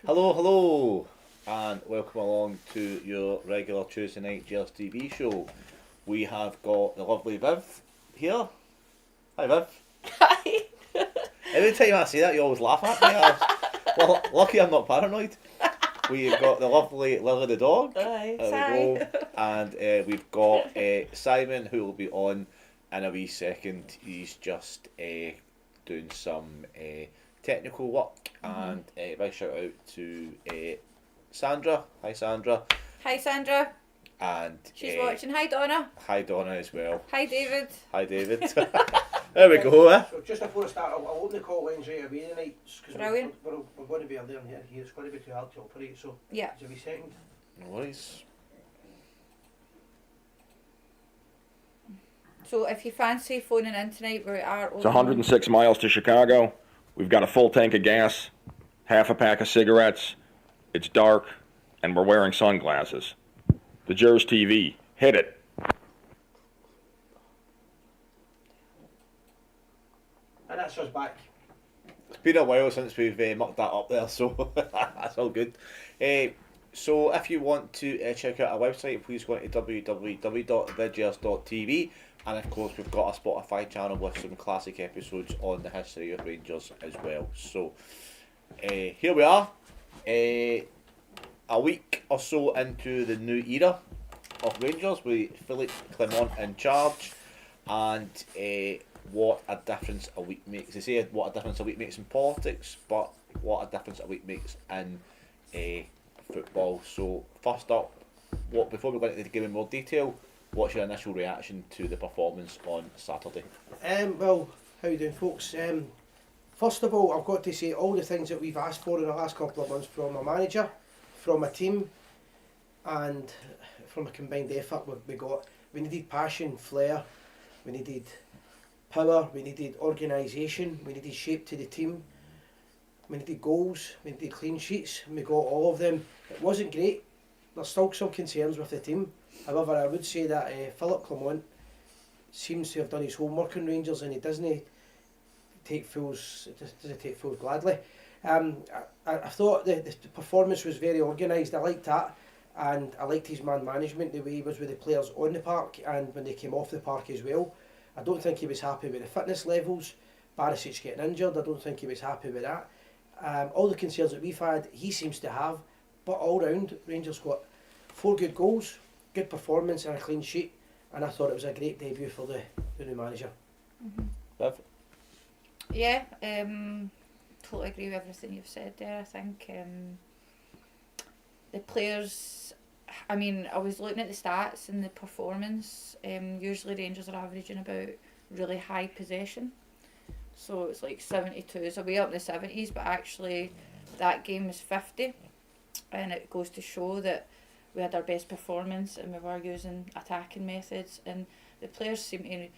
Hello, and welcome along to your regular Tuesday night Gers TV show. We have got the lovely Viv here. Hi, Viv. Hi. Every time I say that, you always laugh at me. Well, lucky I'm not paranoid. We've got the lovely Lily the dog. Hi. There we go. And we've got Simon, who will be on in a wee second. He's just doing some technical work, and big shout out to Sandra. Hi, Sandra. Hi, Sandra. And She's watching. Hi, Donna. hi, Donna, as well. Hi, David. Hi, David. There we go. So just before I start, I'll open the call lines right away tonight because Brilliant. we're going to be there and here. It's going to be too hard to operate. So Yeah. just a wee second. No worries. So if you fancy phoning in tonight, we are It's 106 miles to Chicago. We've got a full tank of gas, half a pack of cigarettes. It's dark, and we're wearing sunglasses. The Gers TV. Hit it. And that's us back. It's been a while since we've mucked that up there, so that's all good. So if you want to check out our website, please go to www.thegers.tv, and of course we've got a Spotify channel with some classic episodes on the history of Rangers as well. So here we are, a week or so into the new era of Rangers with Philippe Clement in charge, and what a difference a week makes. They say what a difference a week makes in politics, but what a difference a week makes in football. So first up, before we go into the game in more detail, what's your initial reaction to the performance on Saturday? Well, how you doing, folks? First of all, I've got to say all the things that we've asked for in the last couple of months from a manager, from a team, and from a combined effort we got. We needed passion, flair, we needed power, we needed organisation, we needed shape to the team, we needed goals, we needed clean sheets, and we got all of them. It wasn't great. There's still some concerns with the team. However, I would say that Philippe Clement seems to have done his homework on Rangers, and he doesn't take fools gladly. I thought the performance was very organised. I liked that, and I liked his man management, the way he was with the players on the park and when they came off the park as well. I don't think he was happy with the fitness levels. Barisic getting injured, I don't think he was happy with that. All the concerns that we've had, he seems to have, but all round, Rangers got 4 good goals, good performance and a clean sheet, and I thought it was a great debut for the new manager. Viv? Yeah, totally agree with everything you've said there. I think the players, I mean, I was looking at the stats and the performance. Usually Rangers are averaging about really high possession. So it's like 72, so way up in the 70s, but actually that game was 50. And it goes to show that we had our best performance and we were using attacking methods, and the players seem to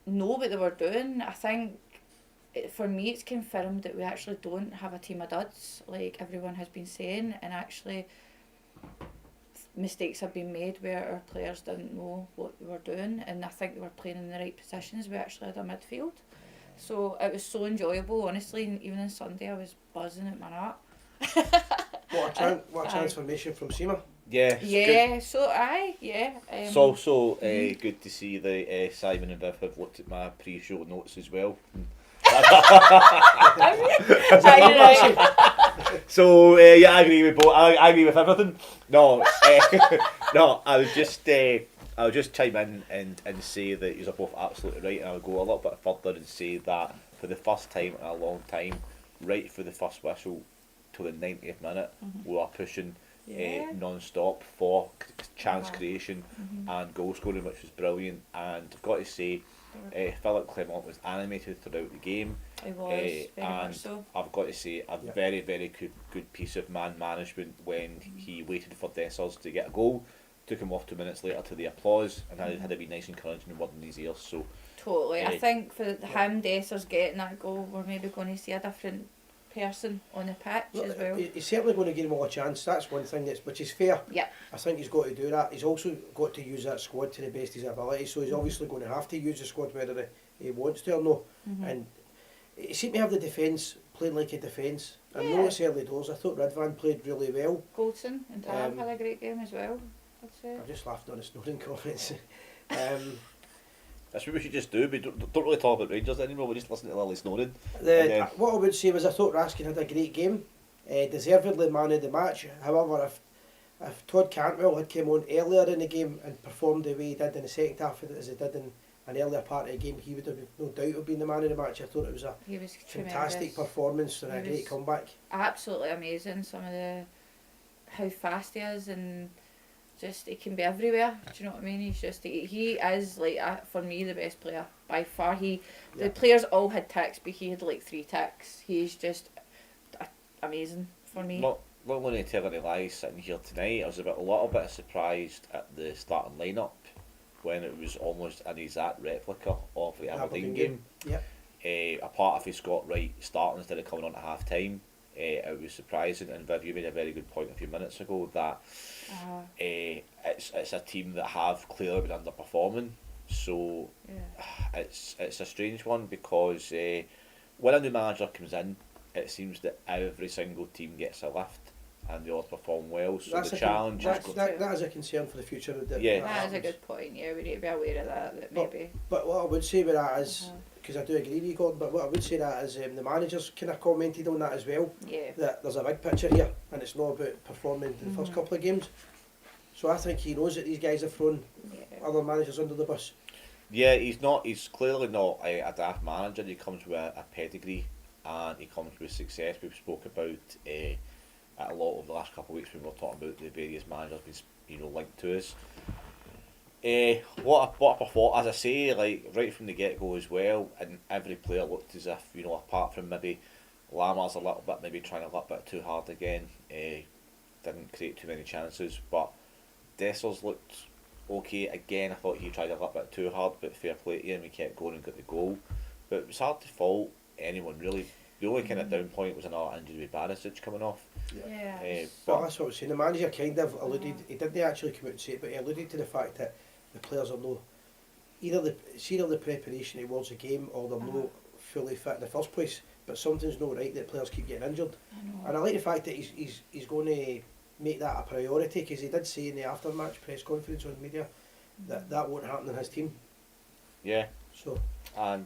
know what they were doing. I think for me it's confirmed that we actually don't have a team of duds like everyone has been saying, and actually mistakes have been made where our players didn't know what they were doing, and I think they were playing in the right positions. We actually had a midfield, so it was so enjoyable, honestly. And even on Sunday I was buzzing at my nut. What a transformation from Seema. Yeah. Yeah, so I, yeah. It's also good to see that Simon and Viv have looked at my pre-show notes as well. So yeah, I agree with both. I agree with everything. No, no. I would just chime in and say that you're both absolutely right, and I'll go a little bit further and say that for the first time in a long time, right for the first whistle to the 90th minute, we are pushing non-stop for chance creation and goal scoring, which was brilliant. And I've got to say, Philippe Clement was animated throughout the game. It was very and much so. I've got to say a very, very good piece of man management when he waited for Dessers to get a goal, took him off 2 minutes later to the applause, and had to be nice encouraging word in his ears. So totally, I think for him, Dessers getting that goal, we're maybe going to see a different person on the pitch as well. He's certainly going to give him all a chance. That's one thing which is fair. Yeah. I think he's got to do that. He's also got to use that squad to the best of his ability. So he's obviously going to have to use the squad whether he wants to or no. And he seemed to have the defence playing like a defence. I Yeah. know it's early doors. I thought Ridvan played really well. Goldson and Tab Um, had a great game as well, I'd say. I've just laughed on the Snowden comments. um, That's what we should just do. We don't really talk about Rangers anymore. We just listen to Lily Snowden. What I would say was I thought Raskin had a great game, deservedly man of the match. However, if Todd Cantwell had come on earlier in the game and performed the way he did in the second half as he did in an earlier part of the game, he would have no doubt have been the man of the match. I thought it was a He was fantastic tremendous. performance and a He great was- comeback. Absolutely amazing. Some of the how fast he is, and just he can be everywhere. Do you know what I mean? He's just he is like for me the best player by far. Yeah. The players all had ticks, but he had like 3 ticks. He's just amazing for me. Not going to tell any lies sitting here tonight. I was a little bit surprised at the starting lineup when it was almost an exact replica of the Aberdeen game. Yep. Apart if he got right starting instead of coming on at half time. It was surprising, and Viv, you made a very good point a few minutes ago that it's a team that have clearly been underperforming. So Yeah. it's a strange one because when a new manager comes in, it seems that every single team gets a lift and they all perform well. So That's the a challenge is that is a concern for the future. Yeah. That is a good point. Yeah, we need to be aware of that maybe. But what I would say with that is, because I do agree with you, Gordon, but what I would say that is the managers kind of commented on that as well, Yeah. that there's a big picture here and it's not about performing in the first couple of games. So I think he knows that these guys have thrown Yeah. other managers under the bus. Yeah, he's clearly not a daft manager. He comes with a pedigree and he comes with success. We've spoke about a lot over the last couple of weeks when we were talking about the various managers being linked to us. What I thought, as I say, like right from the get go as well, and every player looked as if, apart from maybe Lamar's a little bit maybe trying a little bit too hard again, didn't create too many chances, but Dessers looked okay again. I thought he tried a little bit too hard, but fair play to him, he kept going and got the goal. But it was hard to fault anyone really. The only kind of down point was another injury with Barisic coming off. Yeah. Well, that's what I was saying. The manager kind of alluded, he didn't actually come out and say it, but he alluded to the fact that the players are no, either the preparation towards the game or they're not fully fit in the first place, but something's not right that players keep getting injured. I know. And I like the fact that he's going to make that a priority, because he did say in the after-match press conference on media that won't happen in his team. Yeah. So, And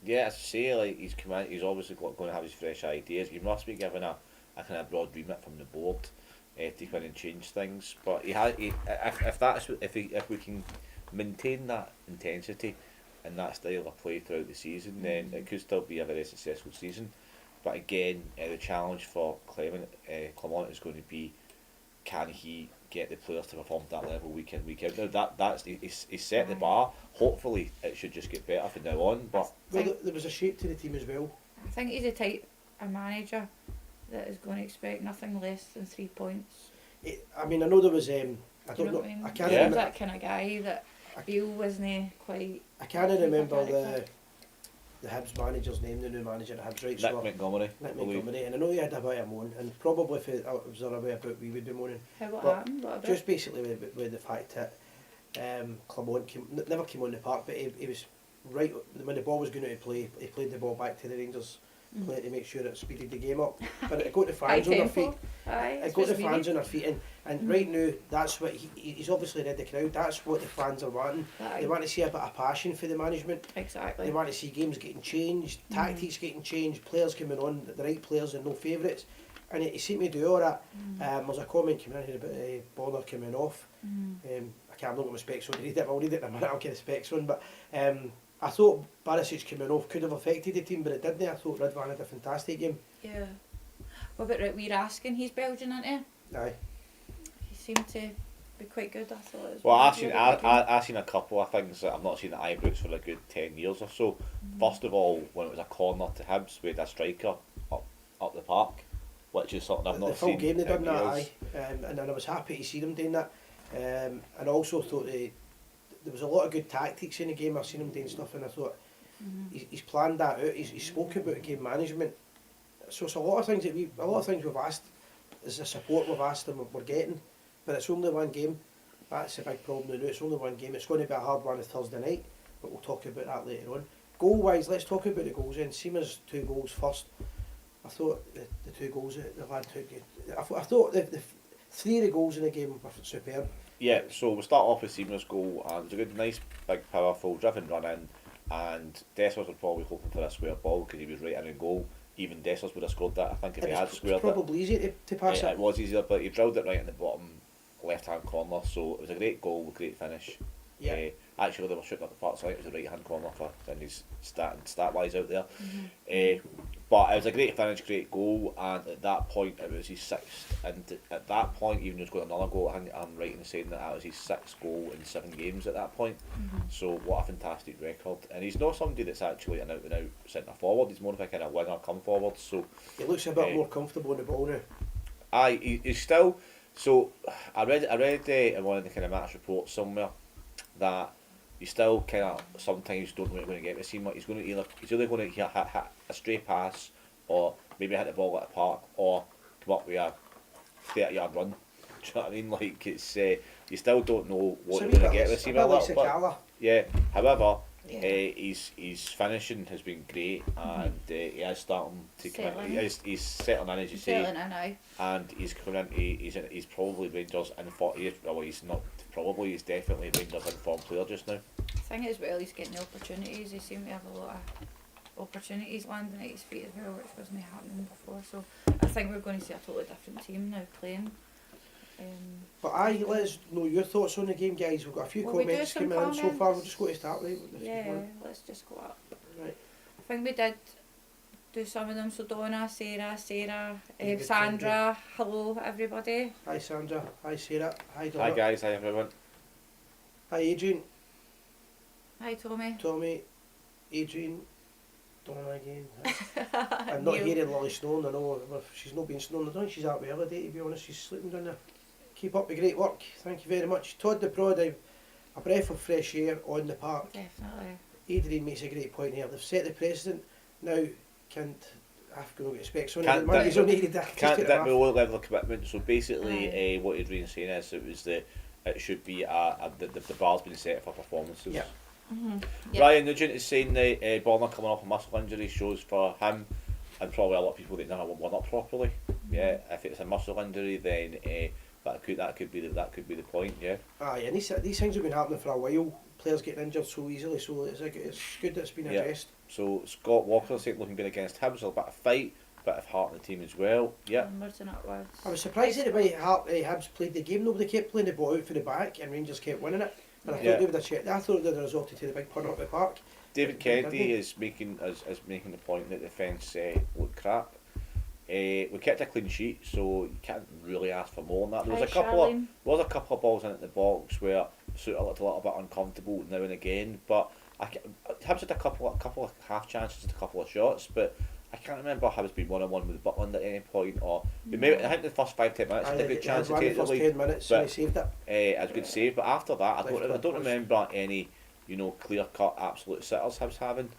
yeah, as I say, like he's obviously going to have his fresh ideas. He must be given a kind of broad remit from the board to come in and change things. But if we can maintain that intensity and that style of play throughout the season, then it could still be a very successful season. But again, the challenge for Clement is going to be, can he get the players to perform at that level week in, week out? Now he's set the bar. Hopefully it should just get better from now on. But well, there was a shape to the team as well. I think he's the type of manager that is going to expect nothing less than 3 points. I mean, I know there was, I Do don't you know know, what I mean? I can't He's remember. that kind of guy that Beale wasn't quite. I can't remember character. the Hibs manager's name, the new manager at Hibs, right? Nick So Montgomery, Nick Montgomery, and I know he had a bit of moan, and probably if I was away about, we would be moaning. What But happened? What about? Just basically with the fact that Clement never came on the park, but he was right when the ball was going to play. He played the ball back to the Rangers play to make sure it speeded the game up. But it got the fans on their feet. Aye, It got the fans on their feet, and right now that's what he's obviously read the crowd. That's what the fans are wanting. They want to see a bit of passion for the management. Exactly. They want to see games getting changed, tactics getting changed, players coming on, the right players and no favourites. And he seemed to do all that. There's a comment coming in here about Bonner coming off. I can't look at my specs on to read it, but I'll read it in a minute, I'll get the specs on. But I thought Barisic coming off could have affected the team, but it didn't. I thought Ridvan had a fantastic game. Yeah. What about we're asking? He's Belgian, isn't he? Aye. He seemed to be quite good, I thought. As well, He had a good game. I've seen a couple of things that I've not seen at Ibrox for a good 10 years or so. First of all, when it was a corner to Hibs, we had a striker up the park, which is something I've not The full seen game they done in that, years. aye. And I was happy to see them doing that. And I also thought there was a lot of good tactics in the game. I've seen him doing stuff, and I thought he's planned that out. He's spoken about game management. So it's a lot of things we've asked. Is the support we've asked them we're getting, but it's only one game. That's a big problem now. It's only one game. It's going to be a hard one on Thursday night, but we'll talk about that later on. Goal wise, let's talk about the goals then. Seamer's 2 goals first. I thought the 2 goals that the lad took, I thought the 3 of the goals in the game were superb. Yeah, so we'll start off with Seaman's goal, and it was a good, nice, big, powerful, driven run in, and Dessers was probably hoping for a square ball because he was right in and goal. Even Dessers would have scored that, I think, if he had squared it. It was probably easy to pass it. It was easier, but he drilled it right in the bottom left-hand corner, so it was a great goal, great finish. Yeah. Actually, they were shooting at the far side, it was the right-hand corner for his stat-wise out there. But it was a great finish, great goal, and at that point it was his 6th, and at that point, even though he's got another goal, I think I'm right in saying that was his 6th goal in 7 games at that point. So what a fantastic record. And he's not somebody that's actually an out-and-out centre forward, he's more of a kind of winger come forward. So he looks a bit more comfortable on the ball now. Aye, he's still. So I read in one of the kind of match reports somewhere that you still kind of sometimes don't know what you're going to get with him. Like he's either going to hit a stray pass, or maybe hit the ball at the park, or come up with a 30-yard run. Do you know what I mean? Like it's you still don't know what you're going to get with him a little bit. Yeah. However, his finishing has been great, and he is starting to come in. He's settling in, as you say. Settling in now. And he's coming in. He's probably Rangers in form. Well, he's not probably. He's definitely Rangers in form player just now. I think as well he's getting the opportunities. He seemed to have a lot of opportunities landing at his feet as well, which wasn't happening before. So I think we're going to see a totally different team now playing. But let us know your thoughts on the game, guys. We've got a few comments coming in so far. We'll just go to start with. Let's just go up. Right. I think we did do some of them. So Donna, Sarah, Sandra, hello everybody. Hi Sandra, hi Sarah, hi Donna. Hi guys, hi everyone. Hi Adrian. Hi Tommy. Tommy, Adrian, Donna again. I'm not hearing Lily snoring. I know she's not been snoring. I don't think she's that well today, to be honest. She's sleeping down there. Keep up the great work. Thank you very much. Todd the Prod, a breath of fresh air on the park. Definitely. Adrian makes a great point here. They've set the precedent. Now, can't have to get specs on it. Can't that low level of commitment. So basically, what Adrian's saying is it should be the bar's been set for performances. Yeah. Ryan Nugent is saying that Bonner coming off a muscle injury shows for him and probably a lot of people that never won up properly. Yeah, if it's a muscle injury, then that could be the point. Yeah. Aye, and these things have been happening for a while. Players getting injured so easily, so it's good that it's been addressed. So Scott Walker saying looking good against Hibs, a bit of fight, bit of heart in the team as well. Yeah. I was surprised at the way Hibs played the game. Nobody kept playing the ball out for the back, and Rangers kept winning it. And I thought they would have checked. I thought they would have resulted to the big punt up the park. David Kennedy is making the point that the defence looked crap. We kept a clean sheet, so you can't really ask for more than that. There was a couple of balls in at the box where Suter looked a little bit uncomfortable now and again, but Hibs had a couple of half chances and a couple of shots, but I can't remember Hibs being 1-on-1 with Butland at any point, or maybe I think the first 5-10 minutes had a good chance to take the lead. 10 minutes, but he saved it. A good save, but after that, I don't remember any clear cut absolute sitters Hibs having.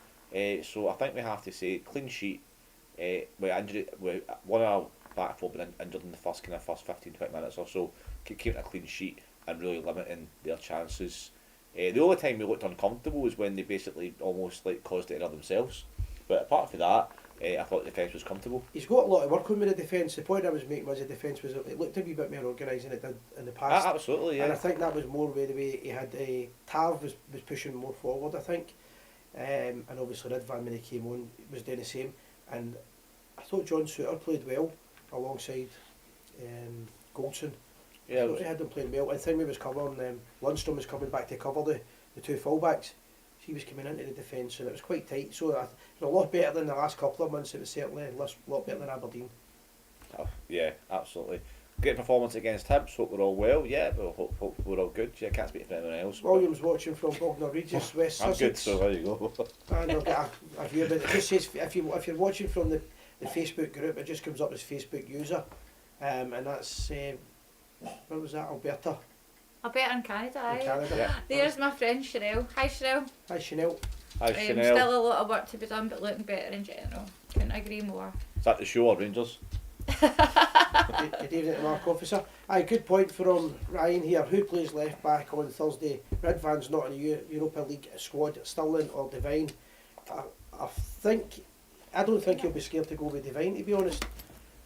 So I think we have to say clean sheet. With one of our back four been injured in the first 15-20 minutes or so, keeping a clean sheet and really limiting their chances. The only time we looked uncomfortable was when they basically almost caused it themselves. But apart from that, I thought the defence was comfortable. He's got a lot of work on with the defence. The point I was making was the defence it looked a wee bit more organised than it did in the past. Absolutely, yeah. And I think that was more the way he had Tav was pushing more forward, I think. And obviously Ridvan when he came on was doing the same. And I thought John Suter played well alongside Goldson. Yeah, I thought he had them playing well. And the thing we was covering, Lundstrom was coming back to cover the two fullbacks. He was coming into the defence and it was quite tight. So it was a lot better than the last couple of months. It was certainly a lot better than Aberdeen. Oh, yeah, absolutely. Great performance against Hibs. Hope we're all well. Yeah, but hope we're all good. Yeah, can't speak for anyone else. Williams watching from Bognor Regis, West Sussex. I'm good, so there you go. And I'll get a view, but it just says if you're watching from the Facebook group, it just comes up as Facebook user, and that's where was that? Alberta in Canada. in Canada. Yeah. There's my friend Cheryl. Hi Cheryl. Hi Chanel. Hi Chanel. Still a lot of work to be done, but looking better in general. Couldn't agree more. Is that the show or Rangers? Good evening to Mark Officer. Aye, good point from Ryan here. Who plays left back on Thursday? Ridvan's not in the Europa League squad. Stirling or Devine? I think I don't think he'll be scared to go with Devine, to be honest.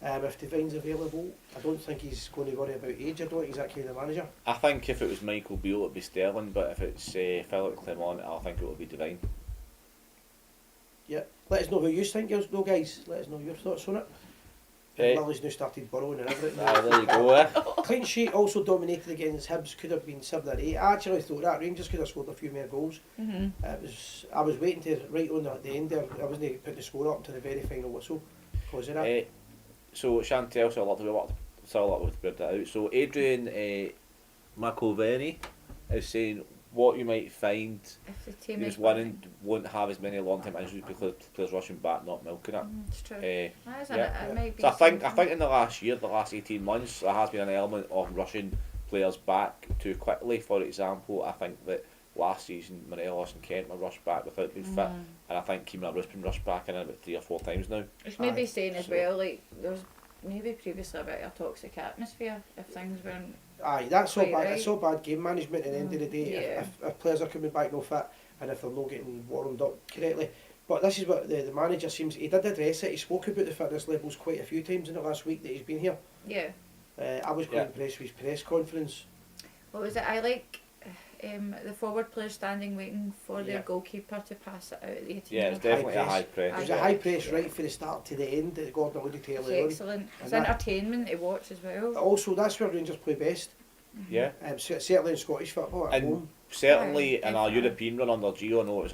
If Devine's available, I don't think he's going to worry about age. I don't think he's that kind of manager. I think if it was Michael Beale, it'd be Sterling, but if it's Philip Clement, I think it would be Devine. Yeah. Let us know who you think, though, guys. Let us know your thoughts on it. Lily's now started burrowing and everything. There you go. Clean sheet also dominated against Hibs. Could have been 7 or 8. I actually thought that Rangers could have scored a few more goals. I was waiting to right on at the end there. I wasn't putting the score up to the very final whistle because of that. So Chantel, so a lot to spread that out. So Adrian McIlvany is saying what you might find If the team who's is winning won't have as many long-term injuries because players rushing back, not milking it. It's true. Uh, That is yeah. it might be So I think something. in the last year, the last 18 months, there has been an element of rushing players back too quickly. For example, I think that last season Morelos and Kent were rushed back without being fit, and I think Kemar Roos been rushed back in about 3 or 4 times now. It's maybe Aye. saying as So- well, like there was maybe previously about a toxic atmosphere if things weren't. Aye, that's so Quite bad. right. It's so bad game management at the end of the day. Yeah. If players are coming back no fit and if they're not getting warmed up correctly. But this is what the manager seems. He did address it. He spoke about the fitness levels quite a few times in the last week that he's been here. Yeah. I was quite impressed with his press conference. What was it? I like the forward players standing waiting for their Yeah. goalkeeper to pass it out at the 18. Yeah, it's High definitely a press. high press. It was a high press right from the start to the end that Gordon alluded to It's earlier on. excellent. It's And that- entertainment to watch as well. Also, that's where Rangers play best. Yeah. Certainly in Scottish football at And home. certainly Aye, in our definitely. European run under Gio, I know it was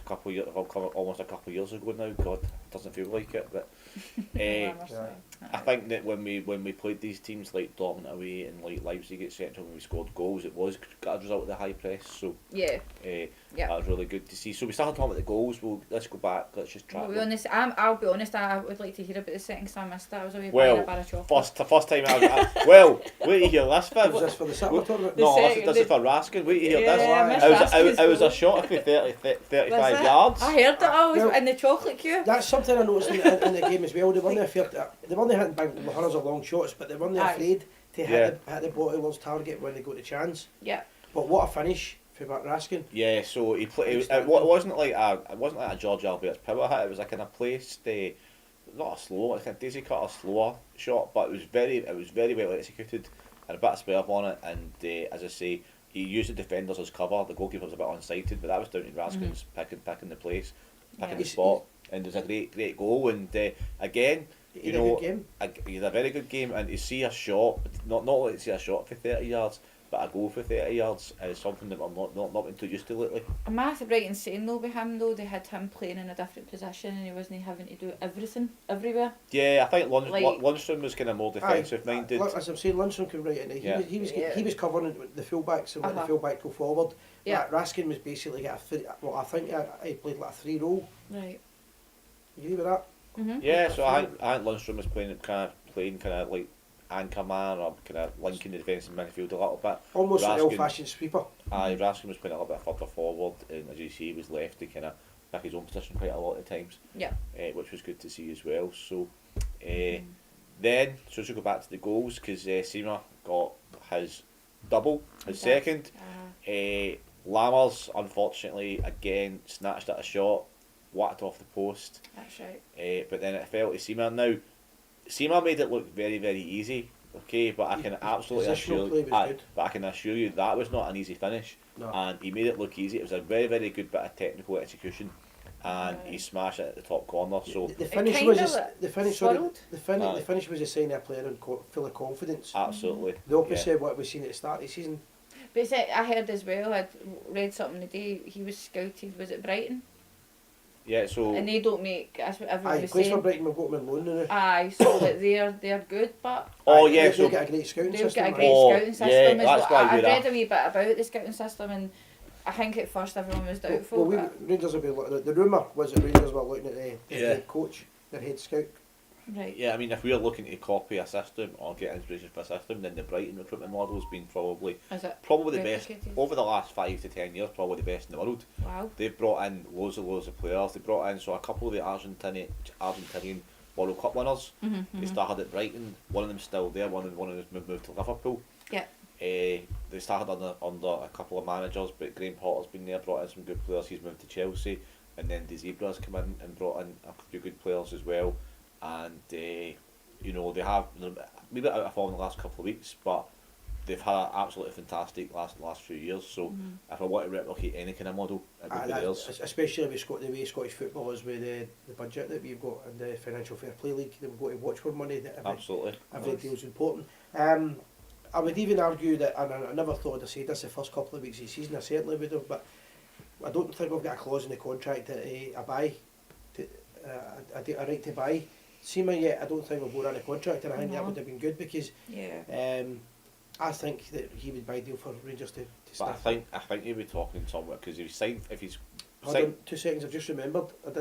almost a couple of years ago now. God, it doesn't feel like it, but I think that when we played these teams like Dortmund away and like Leipzig etc., when we scored goals, it was a result of the high press. So Yeah. that was really good to see. So we started talking about the goals. Let's go back. Let's just track I'll be them. honest. I'll be honest. I would like to hear about the second because I missed that. I was away Well, buying a bar of chocolate. First time well, wait to hear this, Viv. Was this for the City tournament? No, second- this is for Raskin. Wait to hear Yeah, this. I missed I was a Raskin's shot for 35 Was it? yards. I heard it all Well, in the chocolate queue. That's something I noticed in the game as well. They weren't hitting big hundreds of long shots, but they weren't Aye. afraid to Yeah. hit the bottomless target when they got the chance. Yeah. But what a finish for Matt Raskin. Yeah, so he played. It wasn't like a George Albert's power hit. It was like in a placed, not a slow, like a Daisy Cutter slower shot, but it was very well executed and a bit of spurve on it. And as I say, he used the defenders as cover. The goalkeeper was a bit unsighted, but that was down to Raskin's picking the place, picking Yeah. the spot, and it was a great goal. And again, He you had a know, good game. he had a very good game, and to see a shot, not only to see a shot for 30 yards, but a goal for 30 yards is something that I'm not been too used to lately. Am I right in saying though with him though they had him playing in a different position and he wasn't having to do everything everywhere? Yeah, I think Like- Lundstrom was kind of more defensive minded. As I'm saying, Lundstrom came right in. Yeah. He was Yeah. covering the fullbacks and letting Uh-huh. the fullback go forward. Yeah. Raskin was basically got I think he played like a 3 role. Right. You agree with that? Yeah, so I think Lundstrom was playing kind of like anchor man or kind of linking the defensive midfield a little bit. Almost an Raskin- old-fashioned sweeper. Raskin was playing a little bit further forward, and as you see, he was left to kind of pick his own position quite a lot of times. Yeah. Which was good to see as well. So then, so to go back to the goals, because Seema got his double, his Okay. second. Lammers, unfortunately, again snatched at a shot, whacked off the post. That's right. But then it fell to Seema. Now, Seema made it look very, very easy. Okay, but I can absolutely Positional assure play was good. but I can assure you that was not an easy finish, No. and he made it look easy. It was a very, very good bit of technical execution, and he smashed it at the top corner. So The finish kind was of the finish. Sorry, swirled. Aye. the finish was a sign of a player full of confidence. absolutely, The opposite of what we've seen at the start of the season. But it's, I heard as well, I'd read something today, he was scouted, was it Brighton? yeah. So And they don't make, that's what everyone Aye, was plays for saying. Brighton. We've got them on loan now. Aye, so that they're good, but oh Aye, yeah, they've so got a great scouting they've system. got a aye. great Oh, scouting system yeah, as that's well. why I you're read a- a wee bit about the scouting system and I think at first everyone was doubtful. Well, but, Rangers will be the rumour was that Rangers were looking at the Yeah. head coach, their head scout. right. yeah, I mean, if we're looking to copy a system or get inspiration for a system, then the Brighton recruitment model has been probably Is it? the best Replicated. over the last 5 to 10 years. Probably the best in the world. Wow. They've brought in loads of players. They brought in a couple of the Argentinian World Cup winners. They started at Brighton. One of them's still there. One of them moved to Liverpool. Yeah. They started under a couple of managers, but Graham Potter's been there, brought in some good players. He's moved to Chelsea. and then the Zebras come in and brought in a few good players as well, and you know, they have a wee bit out of form in the last couple of weeks, but they've had an absolutely fantastic last few years. So if I want to replicate any kind of model, it would be theirs. Especially with the way Scottish football is, with the budget that we've got and the Financial Fair Play League that we've got to watch for money. That Absolutely. Every deal's important. I would even argue that, and I never thought I'd say this the first couple of weeks of the season, I certainly would have, but I don't think we've got a clause in the contract that I buy, a right to buy Seaman yet. I don't think we've got on a contract, and I think that would have been good, because I think that he would buy a deal for Rangers to But start. I think he'll be talking somewhere, because if he's Hold on 2 seconds, I've just remembered. I'd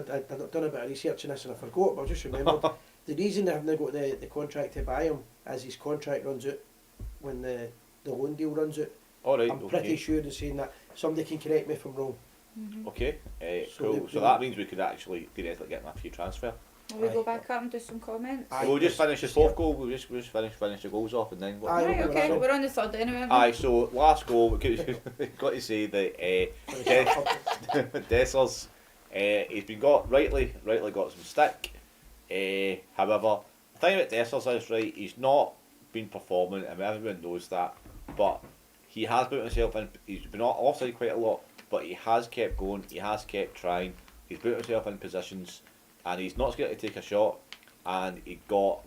done a bit of research on this and I forgot, but I've just remembered. The reason they haven't got the contract to buy him is his contract runs out when the loan deal runs out. all right. I'm pretty sure in saying that. Somebody can correct me if I'm wrong. Okay, So cool. they- So that means we could actually theoretically get him a free transfer. Will we go back up and do some comments? Aye. We'll just finish the fourth goal. We'll just finish the goals off, and then what? Aye. Right, okay, So- we're on the third anyway. aren't we? Aye, so last goal, we've got to say that Dessers, he's been rightly got some stick. However, the thing about Dessers is, right, he's not been performing, and everyone knows that, but he has put himself in, he's been offside quite a lot, but he has kept going, he has kept trying, he's put himself in positions, and he's not scared to take a shot, and he got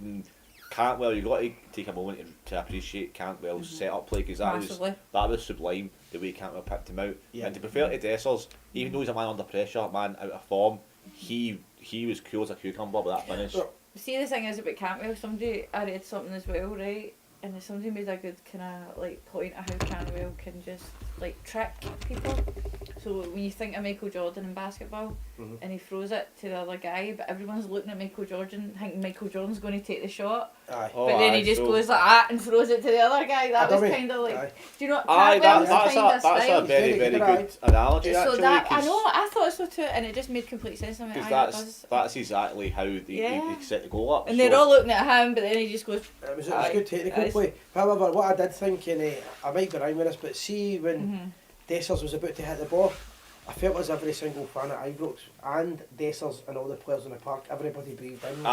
Cantwell. You got to take a moment to appreciate Cantwell's set-up play, because Massively. that was sublime, the way Cantwell picked him out. Yeah. And to be fair to Dessers, even though he's a man under pressure, a man out of form, he was cool as a cucumber with that finish. Well, See, the thing is about Cantwell, I read something as well, right? And somebody made a good kind of like point of how Cantwell can just like trick people. So when you think of Michael Jordan in basketball, and he throws it to the other guy, but everyone's looking at Michael Jordan, thinking Michael Jordan's going to take the shot, Aye. Oh, but then he aye, just so- goes like that and throws it to the other guy. That was dummy. kind of like, Aye. do you know what Aye, Cantwell's that's kind of a style? very He's very good good, analogy, So actually. that I 'cause- know, I thought so too, and it just made complete sense. I went, Because aye, it does. that's exactly how Yeah. he set the goal up. And so, they're all looking at him, but then he just goes, It was Aye. good technical Aye. play. However, what I did think, and I might be wrong with this, but see when Dessers was about to hit the ball, I felt as every single fan at Ibrox and Dessers and all the players in the park, everybody breathed in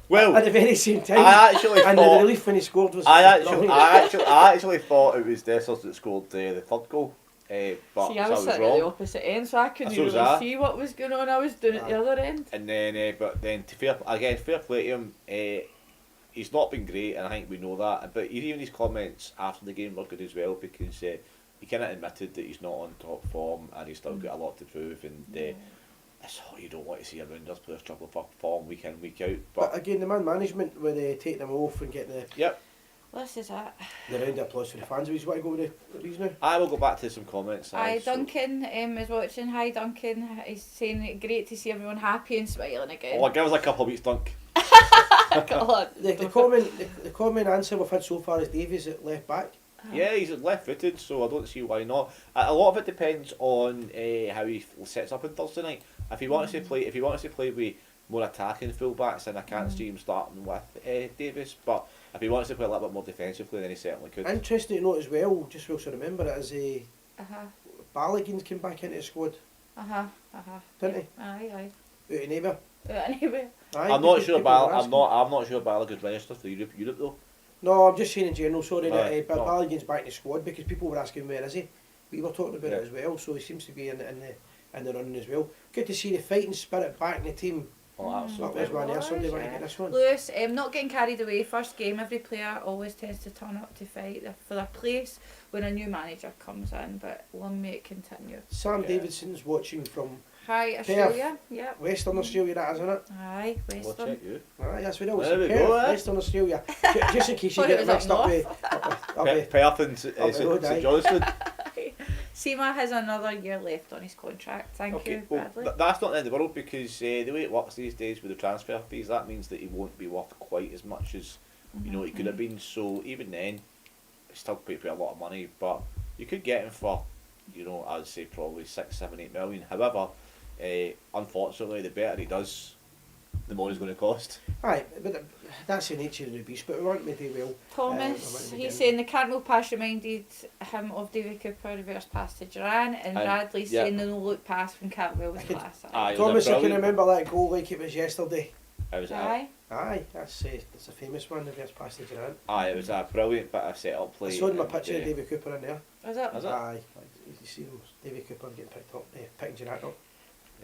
well, at the very same time. I actually and the thought relief when he scored was I brilliant. actually thought it was Dessers that scored the third goal. But see, I so was I was sitting at the wrong. opposite end, so I couldn't So was really I. see what was going on. I was doing it the Aye. other end. And then, but then fair play to him. He's not been great, and I think we know that. But even his comments after the game were good as well, because he kind of admitted that he's not on top form and he's still got a lot to prove. And that's all you don't want to see a Rangers player struggle for form week in, week out. But But again, the man management, where they take them off and get yep, This is it. the round of applause for the fans. We just want to go with these now. I will go back to some comments. Hi, so- Duncan is watching. Hi, Duncan. He's saying great to see everyone happy and smiling again. Oh, give us a couple of weeks, Dunk. God. The common answer we've had so far is Davies at left back. Yeah, he's left-footed, so I don't see why not. A lot of it depends on how he sets up on Thursday night. If he wants to play with more attacking fullbacks, then I can't see him starting with Davis. But if he wants to play a little bit more defensively, then he certainly could. Interesting to note as well, just whilst I remember it, is Balogun's came back into the squad, didn't he? Aye. Out of neighbour. Anyway. Aye, I'm not because sure. people were I'm asking. not sure Balogun's registered for Europe though. No, I'm just saying in general, sorry, Aye, but no. Balogun's back in the squad because people were asking where is he. We were talking about Yeah. it as well, so he seems to be in the running as well. Good to see the fighting spirit back in the team. Oh, That absolutely. was one there, somebody want to get this one. Lewis, not getting carried away. First game, every player always tends to turn up to fight for their place when a new manager comes in, but long may it continue. Sam Yeah. Davidson's watching from Hi, Australia. Yep. Western Australia, that isn't it? Aye, We'll Western. check you. Aye, that's what I was There we saying. go, Perth, eh? Western Australia. Just in case you Thought get it it was mixed up up north. with Perth and road, aye. St Johnstone. Seema has another year left on his contract. Thank you, well, Bradley. that's not the end of the world, because the way it works these days with the transfer fees, that means that he won't be worth quite as much as he could have been. So even then, it's still paid for a lot of money, but you could get him for, I'd say probably 6, 7, 8 million. However, unfortunately, the better he does, the more he's going to cost. Aye, but that's the nature of the beast, but we want to do well. Thomas, he's saying the Cantwell pass reminded him of David Cooper reverse pass to Duran, and Bradley's saying the no-look pass from Cantwell was class. Thomas, I can remember that goal like it was yesterday. Aye, that's a famous one, the reverse pass to Duran. Aye, it was a brilliant bit of set-up play. I saw my picture of David Cooper in there. Is it? Aye, you see him, David Cooper getting picked up, picking Duran up.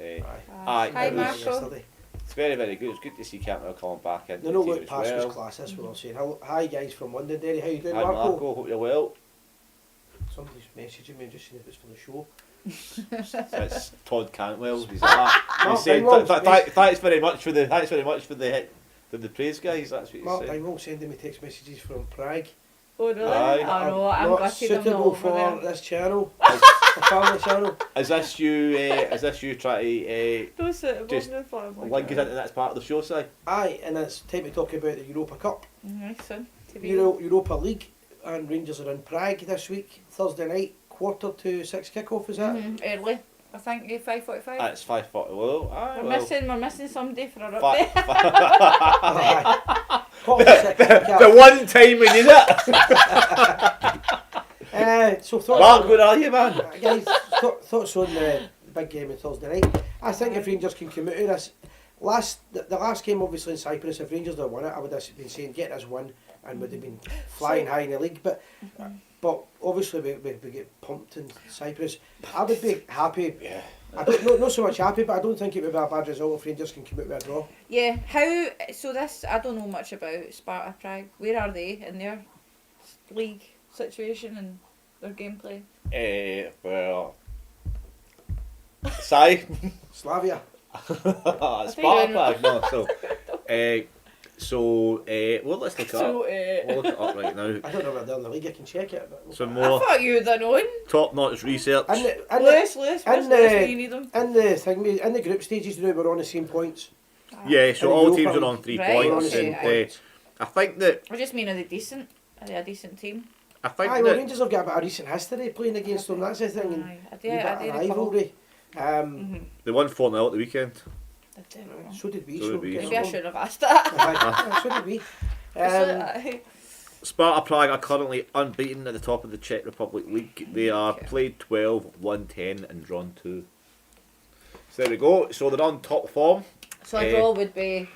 Aye, Hi, it was Marco. Yesterday. It's very, very good. It's good to see Cantwell coming back in. The no-look pass was class, that's what I'm saying. Hi guys from London, Derry, how you doing, Hi Marco? Marco, hope you're well. Somebody's messaging me, just seeing if it's for the show. It's Todd Cantwell. He's like that. Mark He's saying, Dingwall, thanks very much for the praise, guys. That's what he's Mark saying. Dingwall sending me text messages from Prague. Oh really? Aye. I know, I'm not gutted I'm not suitable over for there. this channel, the family channel. Is this you? Is this you trying to No suitable just for the family. link us into the next part of the show, Si? Aye, and it's time to talk about the Europa Cup, Listen, to be Europa League, and Rangers are in Prague this week, Thursday night, 5:45 kickoff, is that? early. I think 5:45. It's 5:40. Well, aye, We're missing somebody for our Fi- update. Aye. 5:46 kickoff. the one time we need it. So thoughts, Mark, where are you, man? guys, thoughts on the big game on Thursday night. I think if Rangers can come out of this, the last game obviously in Cyprus, if Rangers had won it, I would have been saying get us one and would have been flying high in the league. But obviously we get pumped in Cyprus. I would be happy. Yeah. I don't not so much happy, but I don't think it would be a bad result if Rangers can come out with a draw. Yeah, I don't know much about Sparta Prague. Where are they in their league situation and their gameplay? Well, Si? Slavia. Sparta, no. Well, let's look it up. We'll look it up right now. I don't know where they're in the league. I can check it. But Some I more thought you would have known. top-notch research. Lewis, where's where you need them? In the group stages now, we're on the same points. Yeah, so In all Europa teams are League. on 3 Right, points, okay, and I think that I just mean, are they decent? Are they a decent team? I think Aye, well, that Rangers have got a bit of recent history playing against them. That's the thing. And Aye, I a do wee bit of recall. rivalry. they won 4-0 at the weekend. I do. So did we. So did we. get Maybe I on. should have asked that. Aye, so did we. Sparta Prague are currently unbeaten at the top of the Czech Republic League. They are Okay. played 12, won 10 and drawn 2. So there we go. So they're on top form. So a draw would be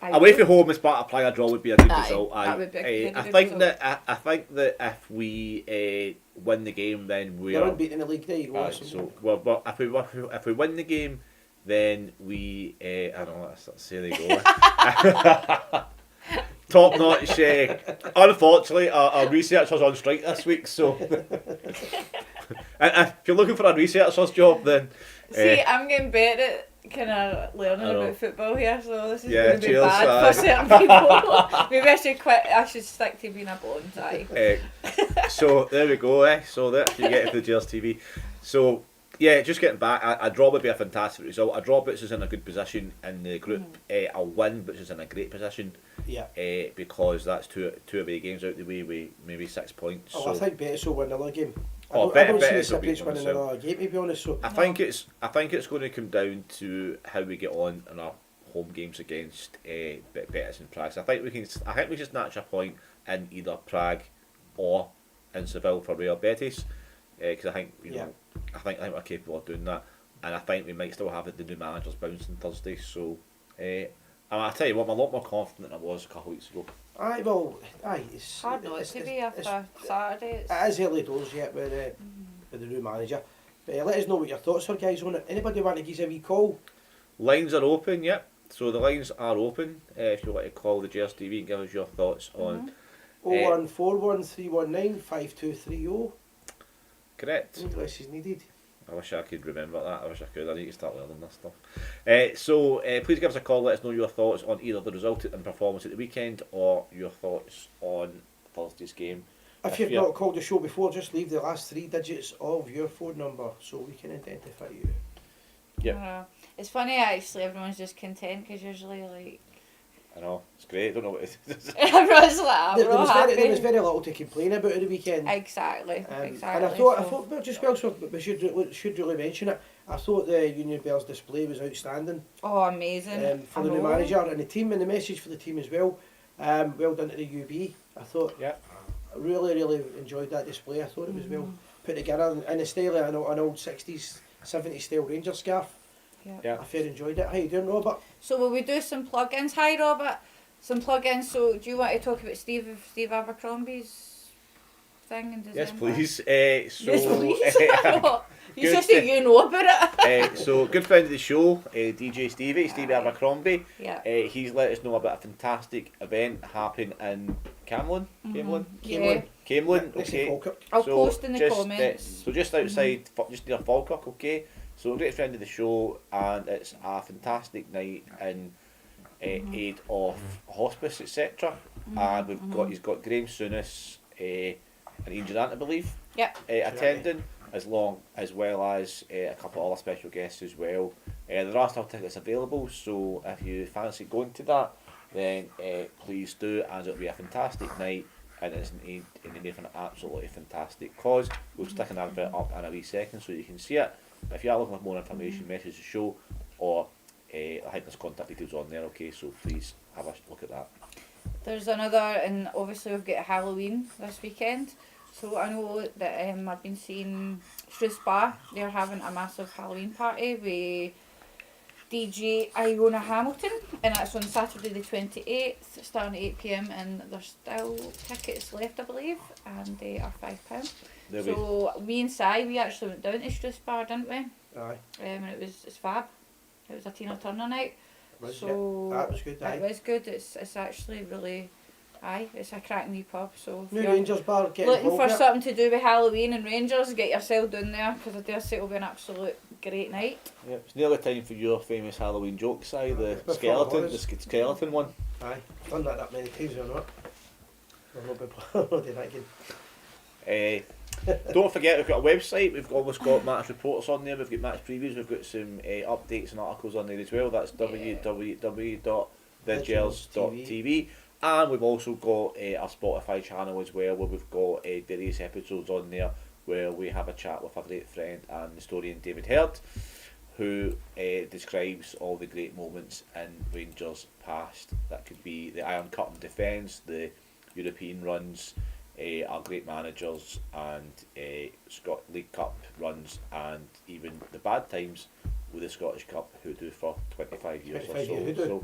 Away from home, with Sparta Prague, a draw would be a good Aye, result. that would be a very I good think result. I think that if we win the game, then we They're are. unbeaten in the league. There you go. Aye, so well, if we win the game, then we I don't know. Let's say they go. Top notch. Unfortunately, our researcher's on strike this week, so and if you're looking for a researcher's job, then See, I'm getting better at kind of learning I know. about football here, so this is Yeah, going to be cheers, bad for certain people. Maybe I should quit. I should stick to being a blonde. Aye. So there we go. So that you get to the Gers TV. So yeah, just getting back, a draw would be a fantastic result. A draw puts us in a good position in the group. A win puts us in a great position. Yeah. Because that's two away games out the way with maybe 6 points. Oh, so I think Betis will win another game. I Oh, don't see the Betis will beat Cypriots them, winning so- another game, to be honest. So I think it's going to come down to how we get on in our home games against Betis and Prague. So I think we just snatch a point in either Prague or in Seville for Real Betis, because I think I think we're capable of doing that, and I think we might still have the new managers bouncing Thursday. So I tell you what, I'm a lot more confident than I was a couple of weeks ago. it's Hard not to be after it's- Saturday. It is early doors yet with the new manager. But let us know what your thoughts are, guys, on it. Anybody want to give us a wee call? Lines are open, yep. So the lines are open. If you want to call the Gers TV and give us your thoughts on 0141319 5230. correct. No less is needed. I wish I could remember that. I wish I could. I need to start learning this stuff. So please give us a call. Let us know your thoughts on either the result and performance at the weekend or your thoughts on Thursday's game. If you've not called the show before, just leave the last 3 digits of your phone number so we can identify you. Yep. It's funny actually. Everyone's just content because usually like I know, it's great. I don't know what it is. everyone's like There we're all was happy. very little to complain about at the weekend. Exactly. And I thought we should really mention it. I thought the Union Bears display was outstanding Oh, amazing! for the new manager and the team, and the message for the team as well. Well done to the UB. I thought Yeah. I really enjoyed that display. I thought it was well put together in the style of an old 60s, 70s style Ranger scarf. Yeah. I fair enjoyed it. How you doing, Robert? So will we do some plug-ins? Hi, Robert. Some plug-ins. So do you want to talk about Steve Abercrombie's thing in December? Yes, please. Yes, please. So, You good just say you know about it. so good friend of the show, DJ Stevie Abercrombie. Yeah. He's let us know about a fantastic event happening in Camelon. Yeah. Camelon. Next to Okay. Falkirk. I'll post in the just, comments. so just outside, just near Falkirk. Okay. So a great friend of the show, and it's a fantastic night in aid of hospice, etc. And he's got Graham Souness and Ian Durant, I believe. Yep. Attending, as well as a couple of other special guests as well. There are still tickets available, so if you fancy going to that, then please do, as it'll be a fantastic night, and it's in aid of an absolutely fantastic cause. We'll stick an advert up in a wee second so you can see it. If you are looking for more information, message the show, or I think there's contact details on there, okay, so please have a look at that. There's another, and obviously we've got Halloween this weekend. So I know that I've been seeing Struth Bar. They're having a massive Halloween party with DJ Iona Hamilton, and that's on Saturday the 28th, starting at 8 PM, and there's still tickets left, I believe, and they are £5. So me and Si, we actually went down to Struth Bar, didn't we? Aye. And it's fab. It was a Tina Turner night. Was So it? That was good, aye. it was good. It's actually really, it's a cracking wee pub. So if New you're Rangers bar, get looking involved for with it. something to do with Halloween and Rangers, get yourself down there, because I dare say it'll be an absolute great night. Yeah, it's nearly time for your famous Halloween joke, Si, the Before skeleton, it was. the skeleton one. Aye, I've done that many times or not. I've not been doing that again. Don't forget, we've got a website. We've always got match reports on there. We've got match previews. We've got some updates and articles on there as well. That's www.thegers.tv. And we've also got our Spotify channel as well, where we've got various episodes on there where we have a chat with our great friend and historian David Hurd, who describes all the great moments in Rangers past. That could be the Iron Curtain defence, the European runs, our great managers, and Scott League Cup runs, and even the bad times with the Scottish Cup, who do for 25 years 25 or years, who do. so.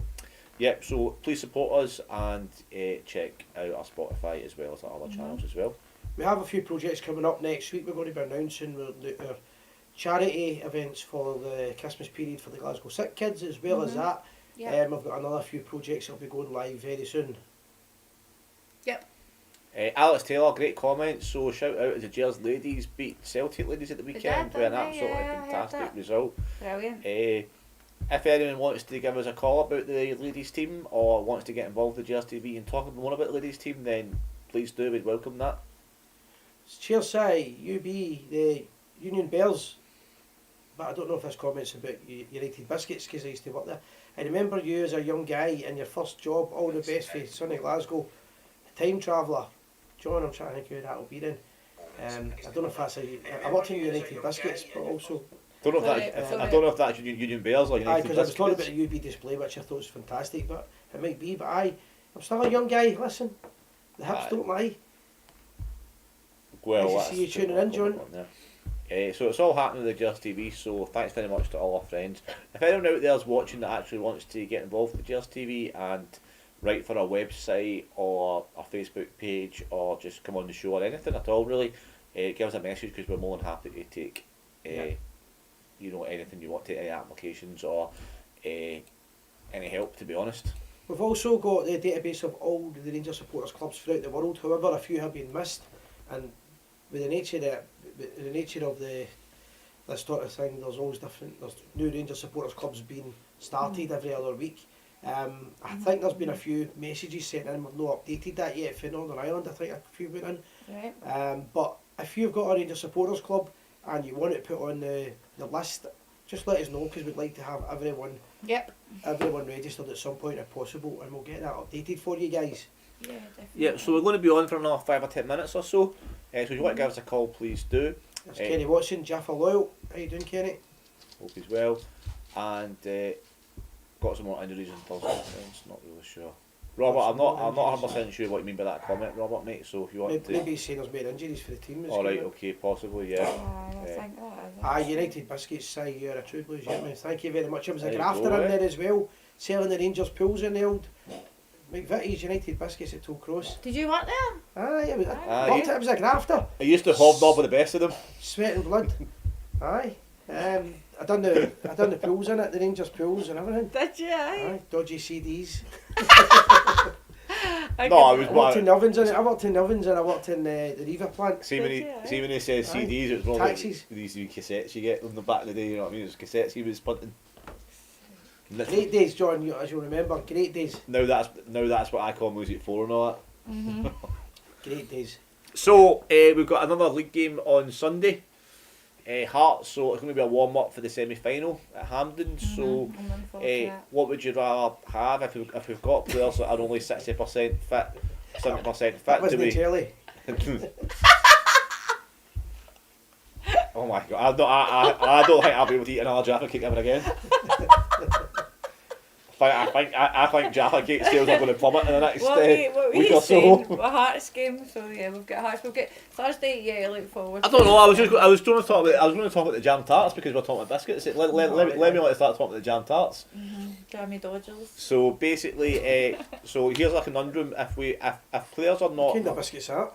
Yep, so please support us and check out our Spotify as well as our other channels as well. We have a few projects coming up next week. We're going to be announcing our charity events for the Christmas period for the Glasgow Sick Kids, as well as that. Yeah. We've got another few projects that will be going live very soon. Yep. Alex Taylor, great comment. So shout out to the Gers ladies, beat Celtic ladies at the weekend did, with an didn't they? absolutely Yeah, I heard fantastic that. result. Brilliant. If anyone wants to give us a call about the ladies team, or wants to get involved with Gers TV and talk more about the ladies team, then please do. We'd welcome that. Cheerside, UB, the Union Bears, but I don't know if this comment's about United Biscuits, because I used to work there. I remember you as a young guy in your first job. All the best for sunny Glasgow. Time Traveller, John. I'm trying to think who that'll be then. I don't know if that's I worked in United Biscuits, but also Don't know if Sorry, that, sorry. I don't know if that's Union Bears or United because I was talking about Biscuits. the UB display, which I thought was fantastic, but it might be. But I'm still a young guy. Listen, the hips Aye. don't lie. Well, Nice to that's see you tuning in, John. So it's all happening with the Gers TV, so thanks very much to all our friends. If anyone out there is watching that actually wants to get involved with Gers TV and write for our website or our Facebook page or just come on the show or anything at all really, give us a message, because we're more than happy to take anything you want, to any applications or any help, to be honest. We've also got the database of all the Rangers supporters clubs throughout the world. However, a few have been missed, and with the nature of this sort of thing, there's always different. There's new Rangers supporters clubs being started every other week. I think there's been a few messages sent in. We've not updated that yet for Northern Ireland. I think a few went in. Right. But if you've got a Rangers supporters club and you want it put on the list, just let us know, because we'd like to have everyone Yep. registered at some point if possible, and we'll get that updated for you guys. Yeah, definitely. Yeah, so we're going to be on for another 5 or 10 minutes or so. So if you want to give us a call, please do. It's Kenny Watson, Jaffa Loyal. How you doing, Kenny? Hope he's well. And got some more injuries on Thursday, friends, not really sure. Robert, I'm not Injuries. 100% sure what you mean by that comment, Robert, mate. So if you want to, Maybe he's saying there's more injuries for the team. all right, okay, possibly, yeah. I think that is. United Biscuits, say you're a true blues, yeah, man. Thank you very much. There was a There you grafter go, in eh? there as well, selling the Rangers pools in the old McVitie's United Biscuits at Tollcross. Did you want them? Aye, it was, Aye. it was a grafter. I used to hobnob with the best of them. Sweat and blood. Aye. I done the pools in it, the Rangers pools and everything. Did you? Aye, dodgy CDs. No, I was I worked in the ovens in it. I worked in the ovens and I worked in the Riva plant. See when he says Aye. CDs, it was more like Taxis. these wee cassettes you get in the back of the day. You know what I mean? It was cassettes he was punting. Great days, John. As you'll remember, great days. Now that's what I call music for and all that. Mm-hmm. Great days. So we've got another league game on Sunday. Hearts, so it's going to be a warm up for the semi final at Hampden. So what would you rather have if we've got players that are only 60% fit, 70% fit? That wasn't jelly. Oh my god! I don't think I'll be able to eat another Jaffa cake ever again. I think Jaffa cake sales are going to plummet in the next week or so. A Hearts game, so yeah, we've got Hearts. We've got Thursday. Yeah, look forward. I don't know. I was going to talk about the jam tarts because we're talking about biscuits. Let me start talking about the jam tarts. Jammy Dodgers. So basically, so here's a conundrum: if players are not, What kind of biscuits are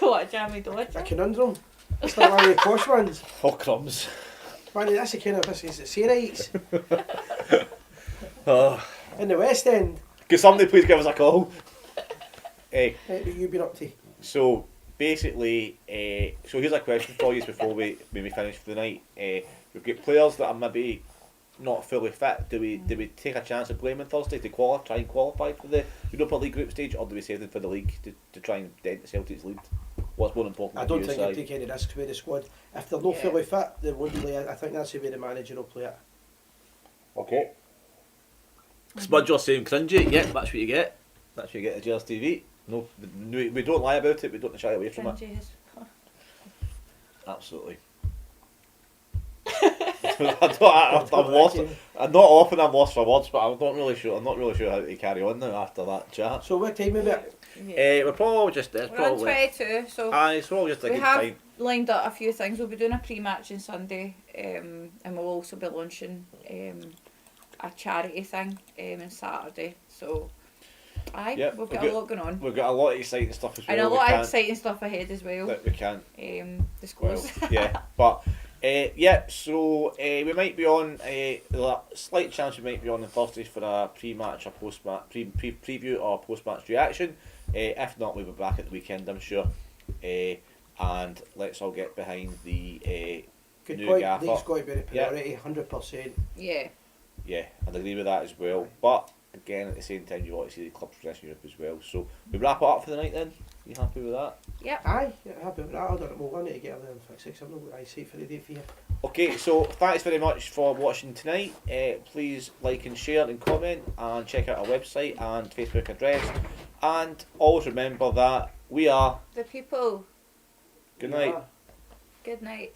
What, Jammy Dodgers? that? A conundrum. It's like one of the posh ones. oh crumbs. Man, that's the kind of biscuits that Sarah eats. Oh. In the West End. Can somebody please give us a call? What have you been up to? So basically, so here's a question for you before we finish for the night. We've got players that are maybe not fully fit. Do we take a chance of playing on Thursday to try and qualify for the Europa League group stage, or do we save them for the league to try and dent the Celtic's lead? What's more important? I don't think I'd take any risks with the squad. If they're not fully fit, they won't play. I think that's the way the manager will play it. Okay. Smudge saying cringy. Yep, that's what you get. That's what you get at Gers TV. No, we don't lie about it. We don't shy away from it. Cringy is- Absolutely. I'm lost. Not often I'm lost for words, but I'm not really sure how to carry on now after that chat. So what time is it? Yeah. We're probably just We're on 22, so it's probably just a we good have time. lined up a few things. We'll be doing a pre-match on Sunday, and we'll also be launching a charity thing on Saturday. So, Yep, we've got a lot going on. We've got a lot of exciting stuff as well. And a lot of exciting stuff ahead as well. that we can't. Disclose. Well, yeah, but so we might be on. There's a slight chance we might be on Thursdays for a pre-match, or post-match preview or post-match reaction. If not, we'll be back at the weekend, I'm sure. And let's all get behind the Good new point. gaffer. League's got to be the priority, 100%. Yeah. Yeah, I'd agree with that as well. But again, at the same time, you want to see the clubs progress in Europe as well. So we wrap it up for the night then. You happy with that? Yep. Aye, happy with that. I don't know. I need to get there and fix it. 'Cause I'm not safe for the day for you. Okay, so thanks very much for watching tonight. Please like and share and comment, and check out our website and Facebook address. And always remember that we are. The people. Good night. Yeah. Good night.